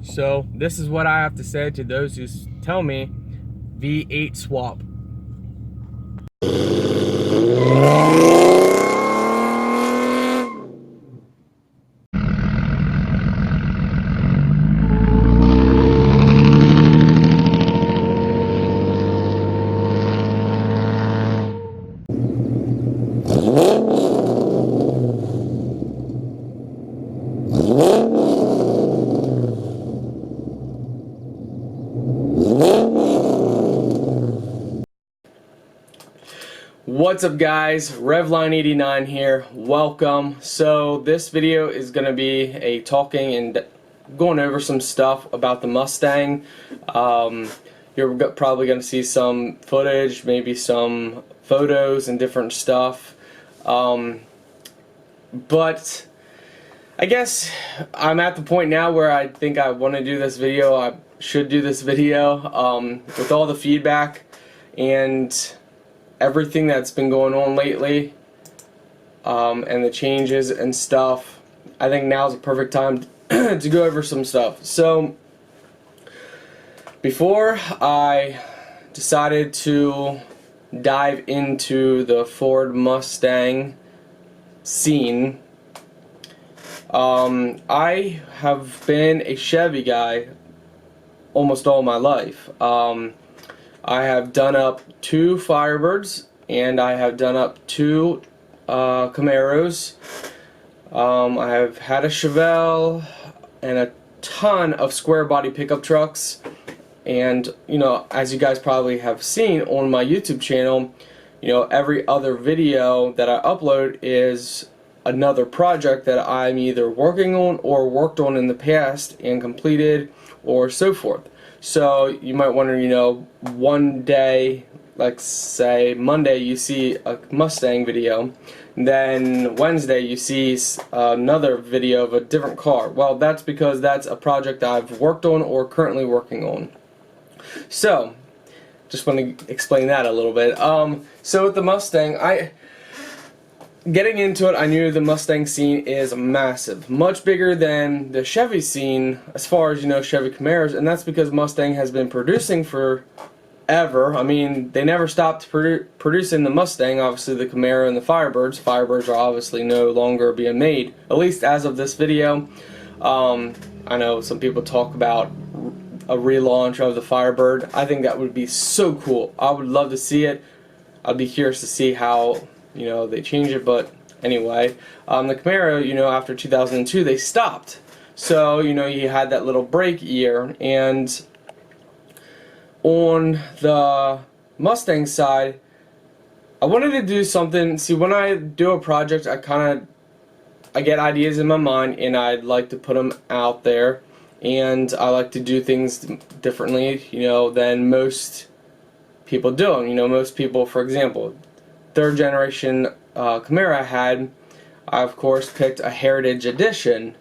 So this is what I have to say to those who tell me V8 swap. What's up guys, Revline89 here, welcome. So this video is going to be a talking and going over some stuff about the Mustang. You're probably going to see some footage, maybe some photos and different stuff. But I guess I'm at the point now where I think I want to do this video. I should do this video with all the feedback and everything that's been going on lately, and the changes and stuff. I think now's the perfect time to go over some stuff. So before I decided to dive into the Ford Mustang scene, I have been a Chevy guy almost all my life. I have done up 2 Firebirds and I have done up 2 Camaros. I have had a Chevelle and a ton of square body pickup trucks, and you know, as you guys probably have seen on my YouTube channel, you know, every other video that I upload is another project that I'm either working on or worked on in the past and completed or so forth. So you might wonder, you know, one day, like say Monday, you see a Mustang video, then Wednesday you see another video of a different car. Well, that's because that's a project I've worked on or currently working on. So just want to explain that a little bit. So with the Mustang, getting into it, I knew the Mustang scene is massive, much bigger than the Chevy scene as far as, you know, Chevy Camaros, and that's because Mustang has been producing forever. I mean, they never stopped producing the Mustang. Obviously the Camaro and the Firebirds. Firebirds are obviously no longer being made, at least as of this video. I know some people talk about a relaunch of the Firebird. I think that would be so cool. I would love to see it. I'd be curious to see how, you know, they change it. But anyway, the Camaro, you know, after 2002 they stopped, so you know, you had that little break year. And on the Mustang side, I wanted to do something. See, when I do a project, I get ideas in my mind and I'd like to put them out there, and I like to do things differently, you know, than most people do. You know, most people, for example, 3rd generation Camaro I of course picked a Heritage Edition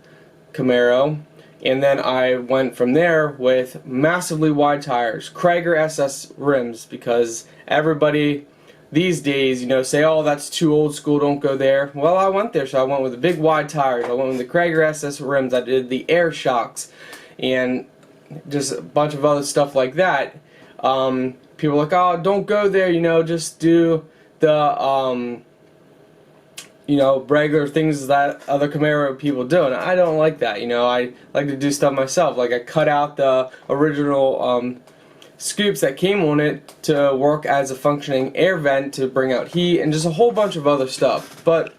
Camaro, and then I went from there with massively wide tires, Krager SS rims, because everybody these days, you know, say, oh, that's too old school, don't go there. Well, I went there, so I went with the big wide tires. I went with the Krager SS rims. I did the air shocks and just a bunch of other stuff like that. People are like, oh, don't go there, you know, just do the you know, regular things that other Camaro people do, and I don't like that. You know, I like to do stuff myself. Like, I cut out the original scoops that came on it to work as a functioning air vent to bring out heat, and just a whole bunch of other stuff. But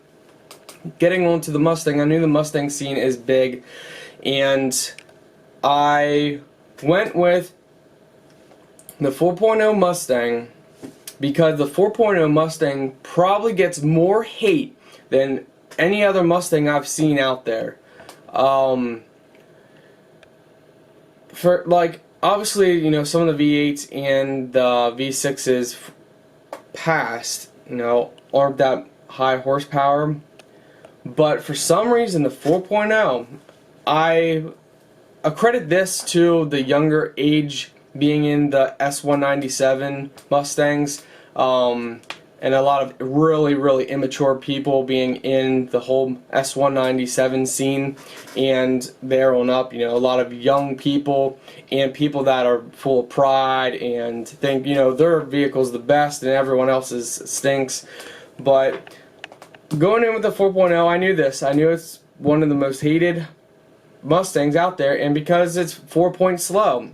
getting on to the Mustang, I knew the Mustang scene is big, and I went with the 4.0 Mustang because the 4.0 Mustang probably gets more hate than any other Mustang I've seen out there. For like, obviously, you know, some of the V8s and the V6s past, you know, aren't that high horsepower, but for some reason the 4.0, I accredit this to the younger age being in the S197 Mustangs, and a lot of really immature people being in the whole S197 scene and there on up. You know, a lot of young people and people that are full of pride and think, you know, their vehicle's the best and everyone else's stinks. But going in with the 4.0, I knew this. I knew it's one of the most hated Mustangs out there, and because it's 4-point slow,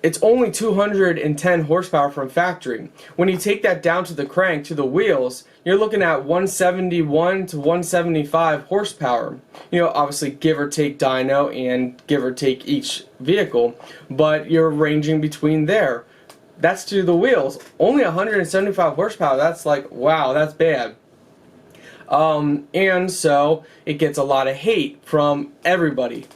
it's only 210 horsepower from factory. When you take that down to the crank, to the wheels, you're looking at 171 to 175 horsepower. You know, obviously give or take dyno and give or take each vehicle, but you're ranging between there. That's to the wheels. Only 175 horsepower. That's like, wow, that's bad. And so it gets a lot of hate from everybody.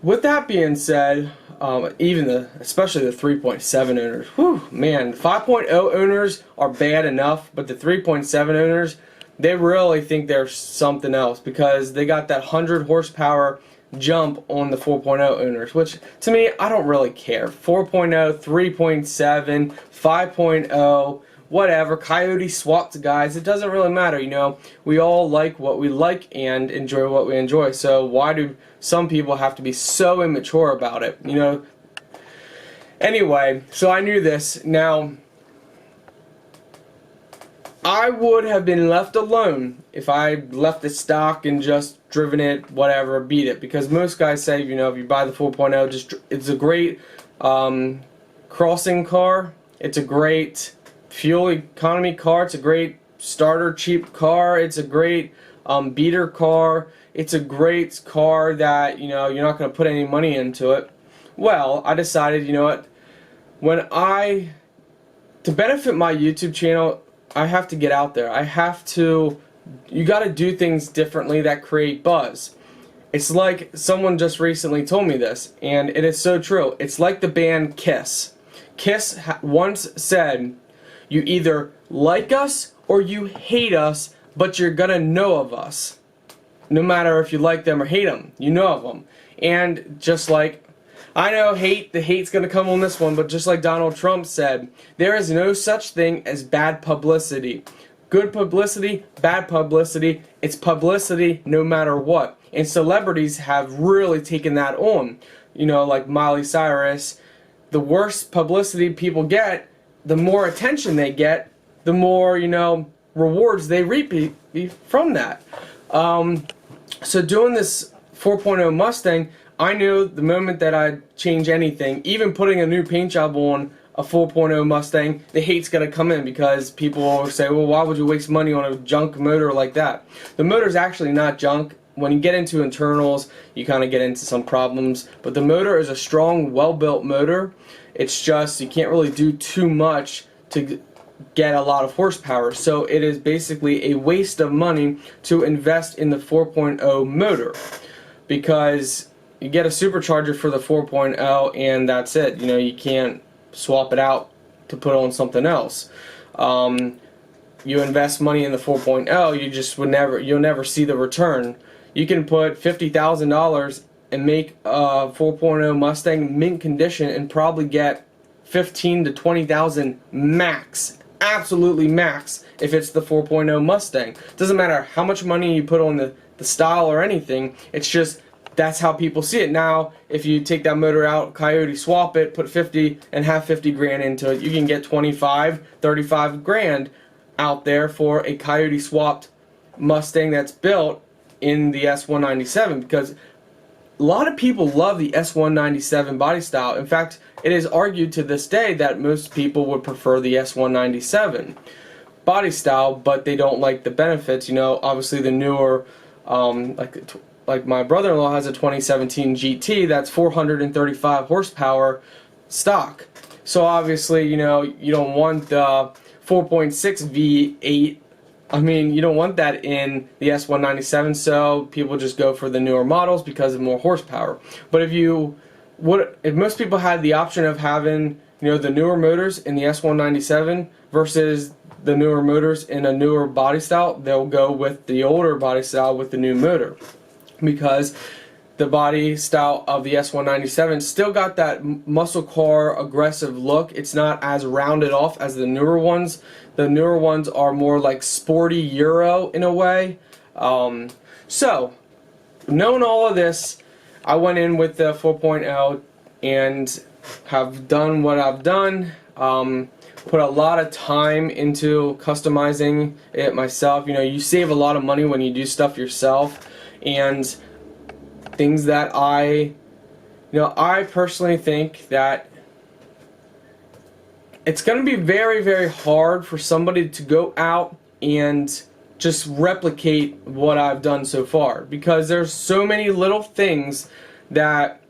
With that being said, especially the 3.7 owners, whew, man, 5.0 owners are bad enough, but the 3.7 owners, they really think they're something else because they got that 100 horsepower jump on the 4.0 owners, which to me, I don't really care. 4.0, 3.7, 5.0, whatever, coyote swapped guys, it doesn't really matter, you know. We all like what we like and enjoy what we enjoy, so why do some people have to be so immature about it, you know? Anyway, so I knew this. Now, I would have been left alone if I left it stock and just driven it, whatever, beat it, because most guys say, you know, if you buy the 4.0, it's a great crossing car, it's a great fuel economy car, it's a great starter cheap car, it's a great beater car, it's a great car that, you know, you're not going to put any money into it. Well, I decided, you know what, to benefit my YouTube channel, I have to get out there. You got to do things differently that create buzz. It's like someone just recently told me this, and it is so true. It's like the band Kiss. Kiss once said, you either like us or you hate us, but you're gonna know of us. No matter if you like them or hate them, you know of them. And just like, I know the hate's gonna come on this one, but just like Donald Trump said, there is no such thing as bad publicity. Good publicity, bad publicity, it's publicity no matter what. And celebrities have really taken that on. You know, like Miley Cyrus, the worse publicity people get, the more attention they get, the more, you know, rewards they reap from that. So doing this 4.0 Mustang, I knew the moment that I'd change anything, even putting a new paint job on a 4.0 Mustang, the hate's gonna come in because people will say, well, why would you waste money on a junk motor like that? The motor's actually not junk. When you get into internals, you kind of get into some problems, but the motor is a strong, well-built motor. It's just you can't really do too much to get a lot of horsepower, so it is basically a waste of money to invest in the 4.0 motor because you get a supercharger for the 4.0 and that's it. You know, you can't swap it out to put on something else. You invest money in the 4.0, you just you'll never see the return. You can put $50,000 and make a 4.0 Mustang mint condition and probably get 15 to 20,000 max, absolutely max, if it's the 4.0 Mustang. Doesn't matter how much money you put on the style or anything, it's just that's how people see it. Now, if you take that motor out, coyote swap it, put 50 and have 50 grand into it, you can get 25, 35 grand out there for a coyote swapped Mustang that's built in the S197, because a lot of people love the S197 body style. In fact, it is argued to this day that most people would prefer the S197 body style, but they don't like the benefits. You know, obviously the newer, like my brother-in-law has a 2017 GT that's 435 horsepower stock. So obviously, you know, you don't want the 4.6 V8. I mean, you don't want that in the S197, so people just go for the newer models because of more horsepower. But if most people had the option of having, you know, the newer motors in the S197 versus the newer motors in a newer body style, they'll go with the older body style with the new motor, because the body style of the S197. Still got that muscle car aggressive look. It's not as rounded off as the newer ones. The newer ones are more like sporty Euro in a way. So, knowing all of this, I went in with the 4.0 and have done what I've done. Put a lot of time into customizing it myself. You know, you save a lot of money when you do stuff yourself, and things that I personally think that it's going to be very, very hard for somebody to go out and just replicate what I've done so far, because there's so many little things that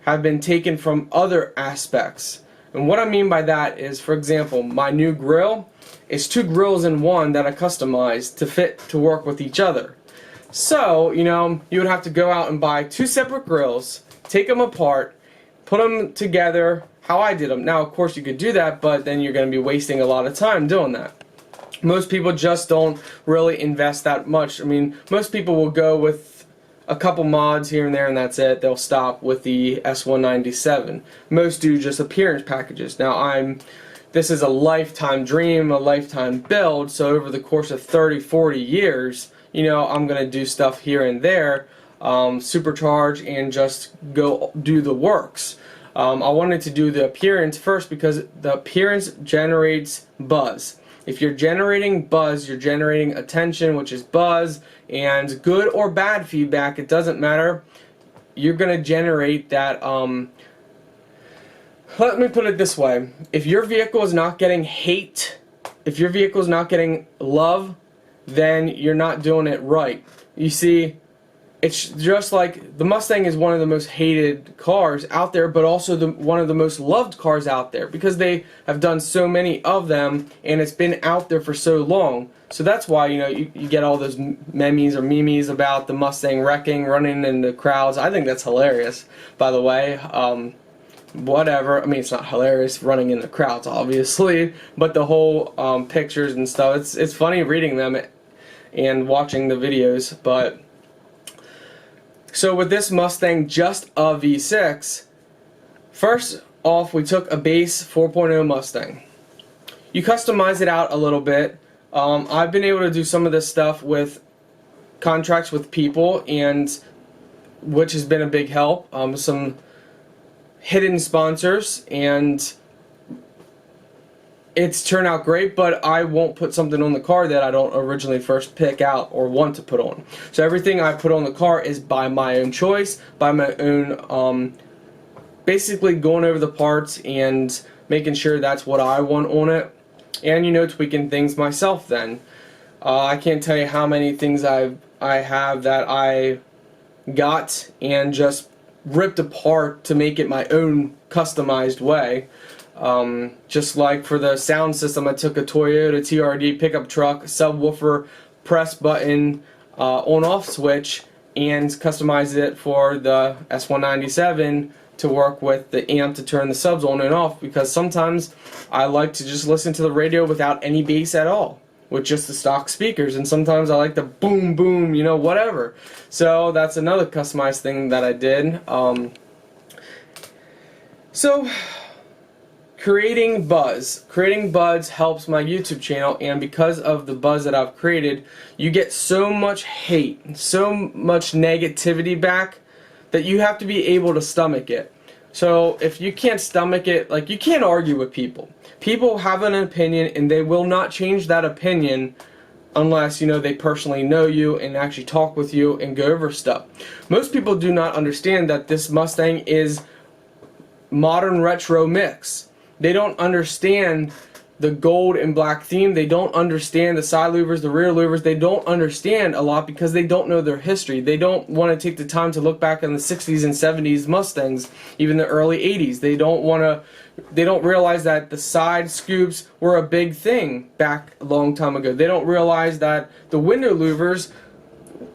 have been taken from other aspects. And what I mean by that is, for example, my new grill is 2 grills in one that I customized to fit to work with each other. So, you know, you would have to go out and buy 2 separate grills, take them apart, put them together how I did them. Now, of course, you could do that, but then you're going to be wasting a lot of time doing that. Most people just don't really invest that much. I mean, most people will go with a couple mods here and there and that's it. They'll stop with the S197. Most do just appearance packages. Now, this is a lifetime dream, a lifetime build, so over the course of 30, 40 years, you know, I'm going to do stuff here and there, supercharge and just go do the works. I wanted to do the appearance first because the appearance generates buzz. If you're generating buzz, you're generating attention, which is buzz, and good or bad feedback, it doesn't matter. You're going to generate that. Let me put it this way. If your vehicle is not getting hate, if your vehicle is not getting love, then you're not doing it right. You see, it's just like the Mustang is one of the most hated cars out there, but also one of the most loved cars out there, because they have done so many of them and it's been out there for so long. So that's why, you know, you get all those memes about the Mustang wrecking, running into crowds. I think that's hilarious, by the way. Whatever. I mean, it's not hilarious running in the crowds, obviously, but the whole pictures and stuff. It's funny reading them and watching the videos, but. So with this Mustang, just a V6, first off we took a base 4.0 Mustang. You customize it out a little bit. I've been able to do some of this stuff with contracts with people, and which has been a big help. Some hidden sponsors, and it's turned out great, but I won't put something on the car that I don't originally first pick out or want to put on. So everything I put on the car is by my own choice, by my own, basically going over the parts and making sure that's what I want on it, and, you know, tweaking things myself then. I can't tell you how many things I have that I got and just ripped apart to make it my own customized way. Just like for the sound system, I took a Toyota TRD pickup truck, subwoofer, press button, on-off switch, and customized it for the S197 to work with the amp to turn the subs on and off, because sometimes I like to just listen to the radio without any bass at all, with just the stock speakers, and sometimes I like the boom boom, you know, whatever. So that's another customized thing that I did. So creating buzz helps my YouTube channel, and because of the buzz that I've created, you get so much hate, so much negativity back, that you have to be able to stomach it. So if you can't stomach it, like, you can't argue with people. People have an opinion, and they will not change that opinion unless, you know, they personally know you and actually talk with you and go over stuff. Most people do not understand that this Mustang is modern retro mix. They don't understand the gold and black theme. They don't understand the side louvers, the rear louvers. They don't understand a lot because they don't know their history. They don't want to take the time to look back in the 60s and 70s Mustangs, even the early 80s. They don't realize that the side scoops were a big thing back a long time ago. They don't realize that the window louvers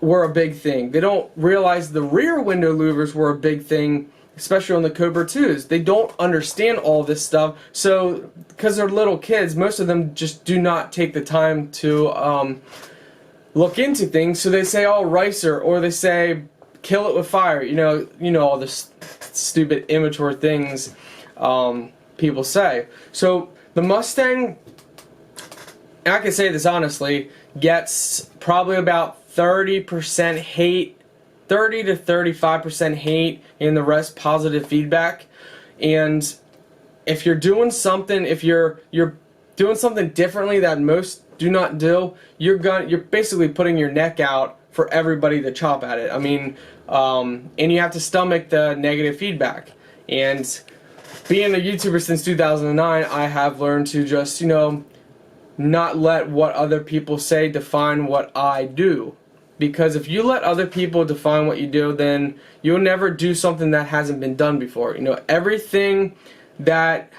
were a big thing. They don't realize the rear window louvers were a big thing, especially on the Cobra 2s. They don't understand all this stuff, so because they're little kids, most of them just do not take the time to look into things, so they say, oh, ricer, or they say kill it with fire. You know all the stupid immature things people say. So the Mustang, and I can say this honestly, gets probably about 30% hate, 30 to 35% hate, and the rest positive feedback. And if you're doing something, if you're doing something differently that most do not do, you're basically putting your neck out for everybody to chop at it. I mean, and you have to stomach the negative feedback. And being a YouTuber since 2009, I have learned to just, not let what other people say define what I do. Because if you let other people define what you do, then you'll never do something that hasn't been done before. Everything that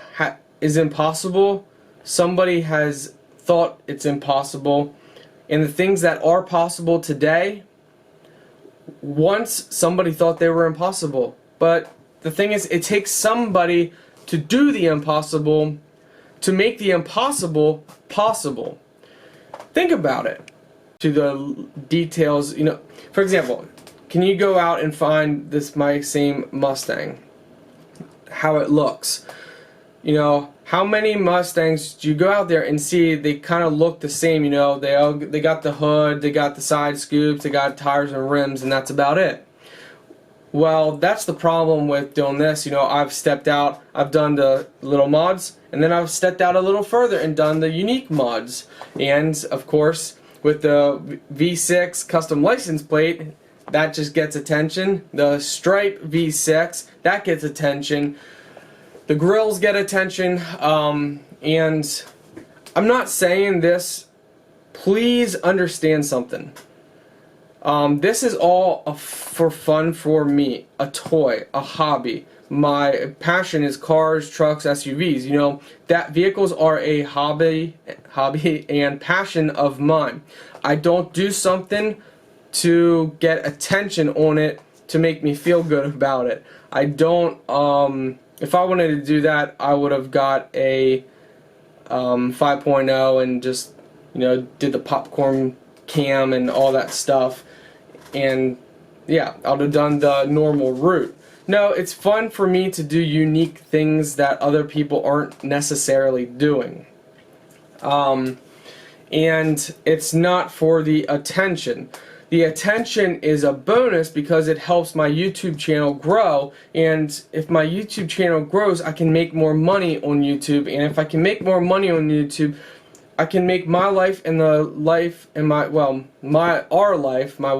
is impossible, somebody has thought it's impossible. And the things that are possible today, once somebody thought they were impossible. But the thing is, it takes somebody to do the impossible to make the impossible possible. Think about it. To the details, for example, can you go out and find my same Mustang? How it looks. How many Mustangs do you go out there and see they kind of look the same? They got the hood, they got the side scoops, they got tires and rims, and that's about it. Well, that's the problem with doing this. I've stepped out, I've done the little mods, and then I've stepped out a little further and done the unique mods. And of course, with the V6 custom license plate, that just gets attention. The stripe V6, that gets attention. The grills get attention. And I'm not saying this, please understand something. This is all for fun for me, a toy, a hobby. My passion is cars, trucks, SUVs. That vehicles are a hobby and passion of mine. I don't do something to get attention on it to make me feel good about it. I don't, if I wanted to do that, I would have got a 5.0 and just, did the popcorn cam and all that stuff. And yeah, I would have done the normal route. No, it's fun for me to do unique things that other people aren't necessarily doing. And it's not for the attention. The attention is a bonus because it helps my YouTube channel grow, and if my YouTube channel grows, I can make more money on YouTube, and if I can make more money on YouTube, I can make my life and the life and my life, my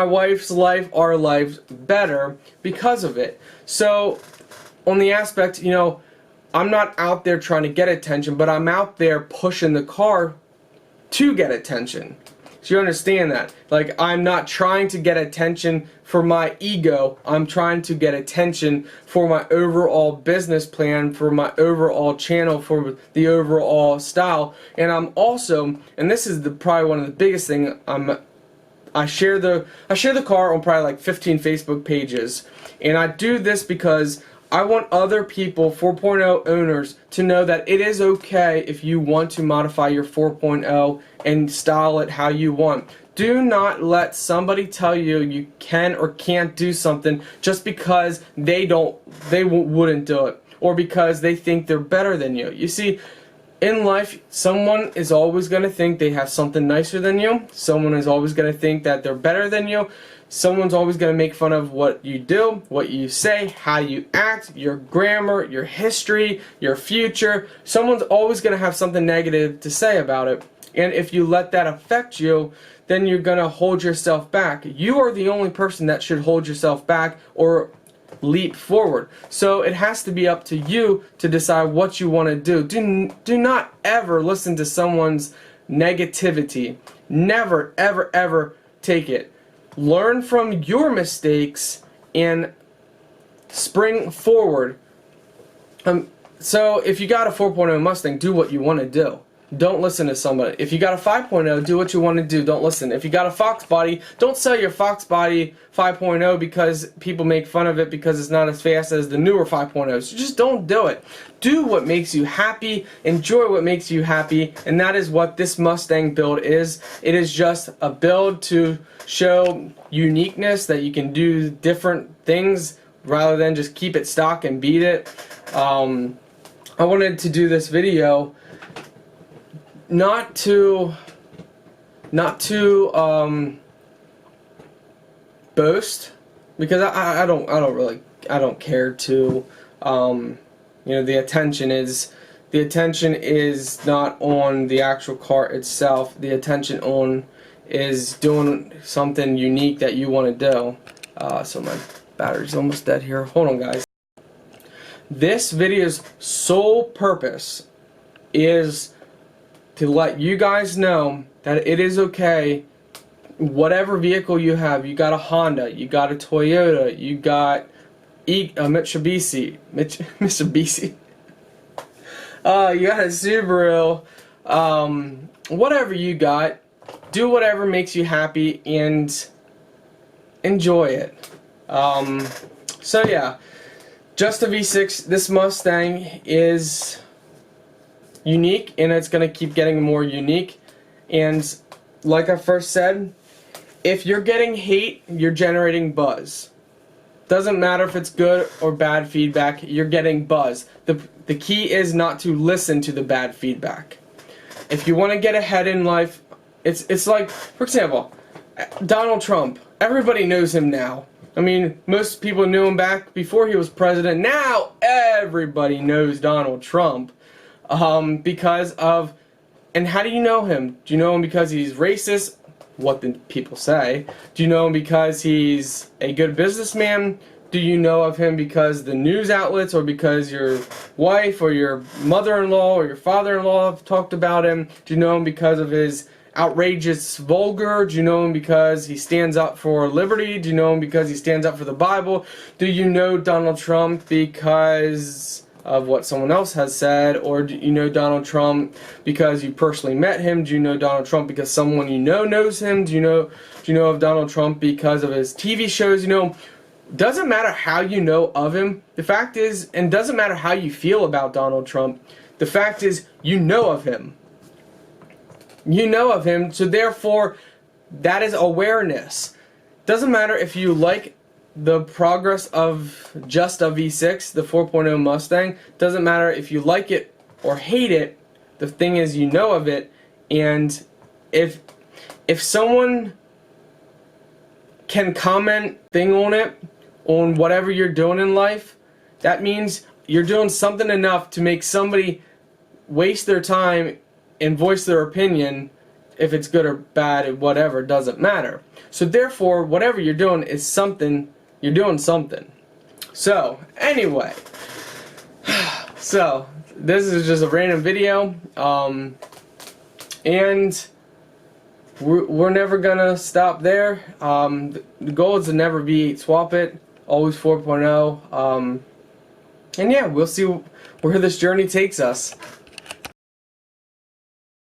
wife's life, our lives better because of it. So, on the aspect, I'm not out there trying to get attention, but I'm out there pushing the car to get attention. So you understand that. Like, I'm not trying to get attention for my ego. I'm trying to get attention for my overall business plan, for my overall channel, for the overall style. And I'm also, and this is probably one of the biggest things, I share the car on probably like 15 Facebook pages, and I do this because I want other people, 4.0 owners, to know that it is okay if you want to modify your 4.0 and style it how you want. Do not let somebody tell you you can or can't do something just because they wouldn't do it, or because they think they're better than you. You see, in life, someone is always going to think they have something nicer than you. Someone is always going to think that they're better than you. Someone's always going to make fun of what you do, what you say, how you act, your grammar, your history, your future. Someone's always going to have something negative to say about it. And if you let that affect you, then you're going to hold yourself back. You are the only person that should hold yourself back or leap forward. So it has to be up to you to decide what you want to do. Do not ever listen to someone's negativity. Never, ever, ever take it. Learn from your mistakes and spring forward. So if you got a 4.0 Mustang, do what you want to do. don't listen to somebody. If you got a 5.0, do what you want to do. Don't listen. If you got a Fox body, don't sell your Fox body 5.0 because people make fun of it because it's not as fast as the newer 5.0s. So just don't do it. Do what makes you happy. Enjoy what makes you happy. And that is what this Mustang build is. It is just a build to show uniqueness, that you can do different things rather than just keep it stock and beat it. I wanted to do this video not to boast, because I don't care to, you know, the attention is not on the actual car itself. The attention is doing something unique that you want to do. So my battery's almost dead here. Hold on, guys. This video's sole purpose is to let you guys know that it is okay, whatever vehicle you have. You got a Honda, you got a Toyota, you got a Mitsubishi, you got a Subaru, whatever you got, do whatever makes you happy and enjoy it. So yeah, just a V6. This Mustang is unique, and it's going to keep getting more unique. And like I first said, if you're getting hate, you're generating buzz. Doesn't matter if it's good or bad feedback, you're getting buzz. The key is not to listen to the bad feedback. If you want to get ahead in life, it's like, for example, Donald Trump. Everybody knows him now. I mean, most people knew him back before he was president. Now everybody knows Donald Trump because of, and how do you know him? Do you know him because he's racist? What the people say. Do you know him because he's a good businessman? Do you know of him because the news outlets, or because your wife or your mother-in-law or your father-in-law have talked about him? Do you know him because of his outrageous vulgar? Do you know him because he stands up for liberty? Do you know him because he stands up for the Bible? Do you know Donald Trump because of what someone else has said? Or do you know Donald Trump because you personally met him? Do you know Donald Trump because someone you know knows him? Do you know of Donald Trump because of his TV shows? You know, doesn't matter how you know of him. The fact is, and doesn't matter how you feel about Donald Trump, the fact is you know of him. You know of him, so therefore that is awareness. Doesn't matter if you like the progress of just a V6, the 4.0 Mustang. Doesn't matter if you like it or hate it. The thing is, you know of it, and if someone can comment on it, on whatever you're doing in life, that means you're doing something enough to make somebody waste their time and voice their opinion. If it's good or bad, whatever, doesn't matter. So therefore, whatever you're doing is something, you're doing something. So anyway, so this is just a random video, and we're never gonna stop there. The goal is to never V8 swap it, always 4.0, and yeah, we'll see where this journey takes us.